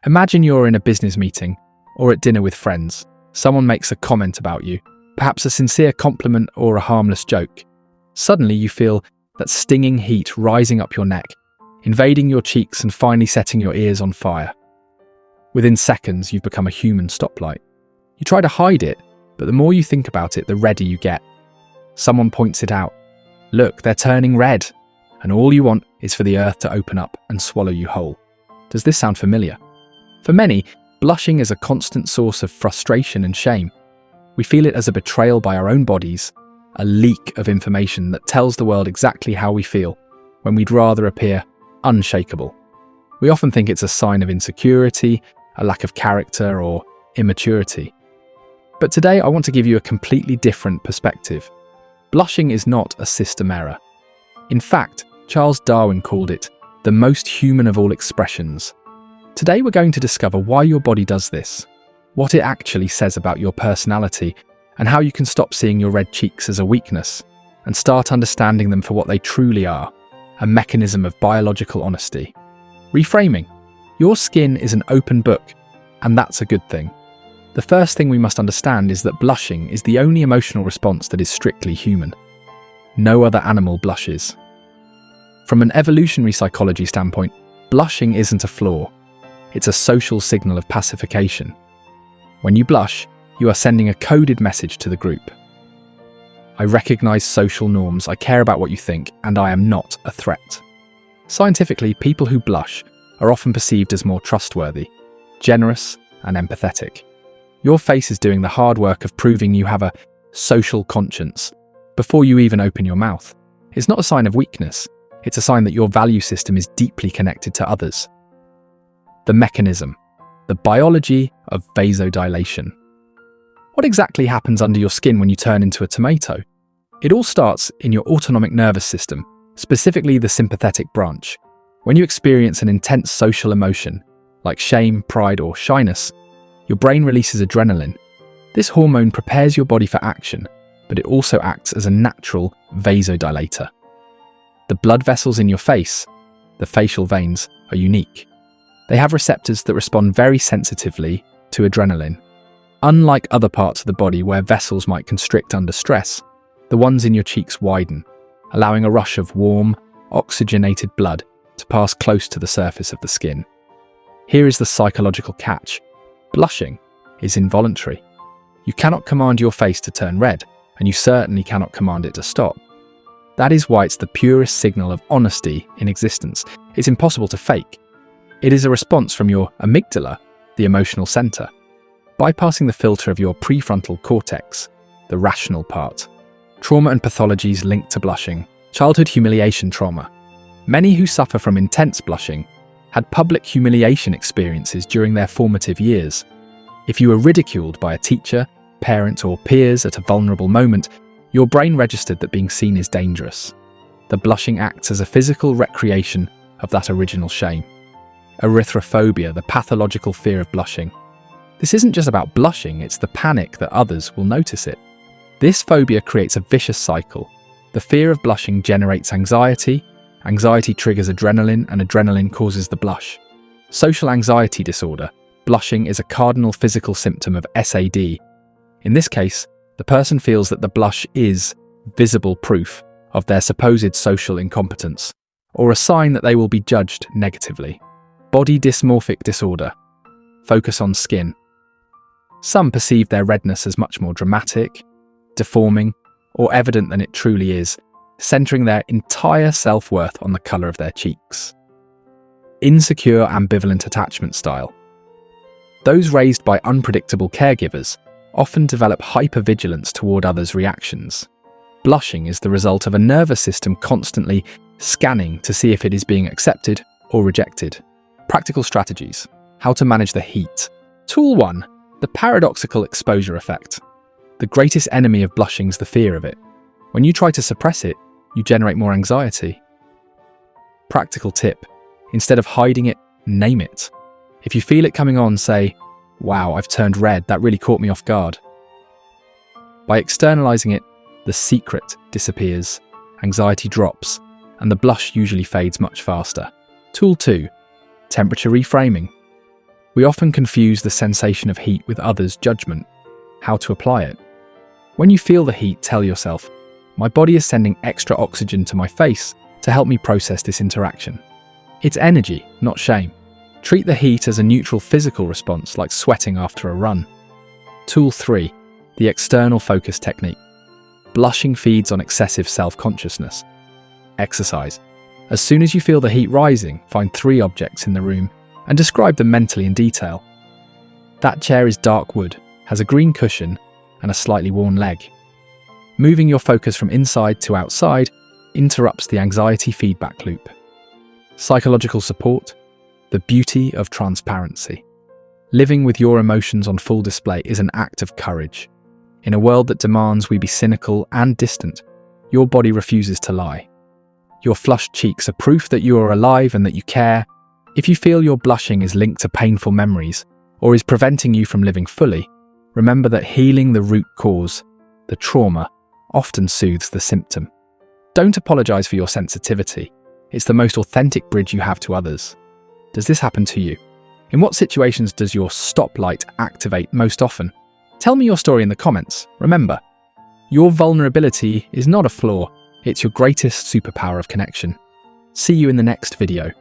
Imagine you're in a business meeting or at dinner with friends. Someone makes a comment about you, perhaps a sincere compliment or a harmless joke. Suddenly you feel that stinging heat rising up your neck, invading your cheeks and finally setting your ears on fire. Within seconds, you've become a human stoplight. You try to hide it, but the more you think about it, the redder you get. Someone points it out. Look, they're turning red. And all you want is for the earth to open up and swallow you whole. Does this sound familiar? For many, blushing is a constant source of frustration and shame. We feel it as a betrayal by our own bodies, a leak of information that tells the world exactly how we feel, when we'd rather appear unshakable. We often think it's a sign of insecurity, a lack of character, or immaturity. But today I want to give you a completely different perspective. Blushing is not a system error. In fact, Charles Darwin called it the most human of all expressions. Today we're going to discover why your body does this, what it actually says about your personality, and how you can stop seeing your red cheeks as a weakness and start understanding them for what they truly are, a mechanism of biological honesty. Reframing. Your skin is an open book, and that's a good thing. The first thing we must understand is that blushing is the only emotional response that is strictly human. No other animal blushes. From an evolutionary psychology standpoint, blushing isn't a flaw. It's a social signal of pacification. When you blush, you are sending a coded message to the group. I recognize social norms, I care about what you think, and I am not a threat. Scientifically, people who blush are often perceived as more trustworthy, generous, and empathetic. Your face is doing the hard work of proving you have a social conscience before you even open your mouth. It's not a sign of weakness, it's a sign that your value system is deeply connected to others. The mechanism, the biology of vasodilation. What exactly happens under your skin when you turn into a tomato? It all starts in your autonomic nervous system, specifically the sympathetic branch. When you experience an intense social emotion, like shame, pride, or shyness, your brain releases adrenaline. This hormone prepares your body for action, but it also acts as a natural vasodilator. The blood vessels in your face, the facial veins, are unique. They have receptors that respond very sensitively to adrenaline. Unlike other parts of the body where vessels might constrict under stress, the ones in your cheeks widen, allowing a rush of warm, oxygenated blood to pass close to the surface of the skin. Here is the psychological catch. Blushing is involuntary. You cannot command your face to turn red, and you certainly cannot command it to stop. That is why it's the purest signal of honesty in existence. It's impossible to fake. It is a response from your amygdala, the emotional center, bypassing the filter of your prefrontal cortex, the rational part. Trauma and pathologies linked to blushing. Childhood humiliation trauma. Many who suffer from intense blushing had public humiliation experiences during their formative years. If you were ridiculed by a teacher, parent, or peers at a vulnerable moment, your brain registered that being seen is dangerous. The blushing acts as a physical recreation of that original shame. Erythrophobia, the pathological fear of blushing. This isn't just about blushing, it's the panic that others will notice it. This phobia creates a vicious cycle. The fear of blushing generates anxiety, anxiety triggers adrenaline, and adrenaline causes the blush. Social anxiety disorder. Blushing is a cardinal physical symptom of SAD. In this case, the person feels that the blush is visible proof of their supposed social incompetence, or a sign that they will be judged negatively. Body dysmorphic disorder. Focus on skin. Some perceive their redness as much more dramatic, deforming, or evident than it truly is, centering their entire self-worth on the colour of their cheeks. Insecure ambivalent attachment style. Those raised by unpredictable caregivers often develop hypervigilance toward others' reactions. Blushing is the result of a nervous system constantly scanning to see if it is being accepted or rejected. Practical strategies. How to manage the heat. Tool 1. The paradoxical exposure effect. The greatest enemy of blushing is the fear of it. When you try to suppress it, you generate more anxiety. Practical tip. Instead of hiding it, name it. If you feel it coming on, say, "Wow, I've turned red, that really caught me off guard." By externalizing it, the secret disappears, anxiety drops, and the blush usually fades much faster. Tool 2. Temperature reframing. We often confuse the sensation of heat with others' judgment. How to apply it? When you feel the heat, tell yourself, my body is sending extra oxygen to my face to help me process this interaction. It's energy, not shame. Treat the heat as a neutral physical response, like sweating after a run. Tool 3. The external focus technique. Blushing feeds on excessive self-consciousness. Exercise. As soon as you feel the heat rising, find 3 objects in the room and describe them mentally in detail. That chair is dark wood, has a green cushion, and a slightly worn leg. Moving your focus from inside to outside interrupts the anxiety feedback loop. Psychological support. The beauty of transparency. Living with your emotions on full display is an act of courage. In a world that demands we be cynical and distant, your body refuses to lie. Your flushed cheeks are proof that you are alive and that you care. If you feel your blushing is linked to painful memories or is preventing you from living fully, remember that healing the root cause, the trauma, often soothes the symptom. Don't apologize for your sensitivity. It's the most authentic bridge you have to others. Does this happen to you? In what situations does your stoplight activate most often? Tell me your story in the comments. Remember, your vulnerability is not a flaw, it's your greatest superpower of connection. See you in the next video.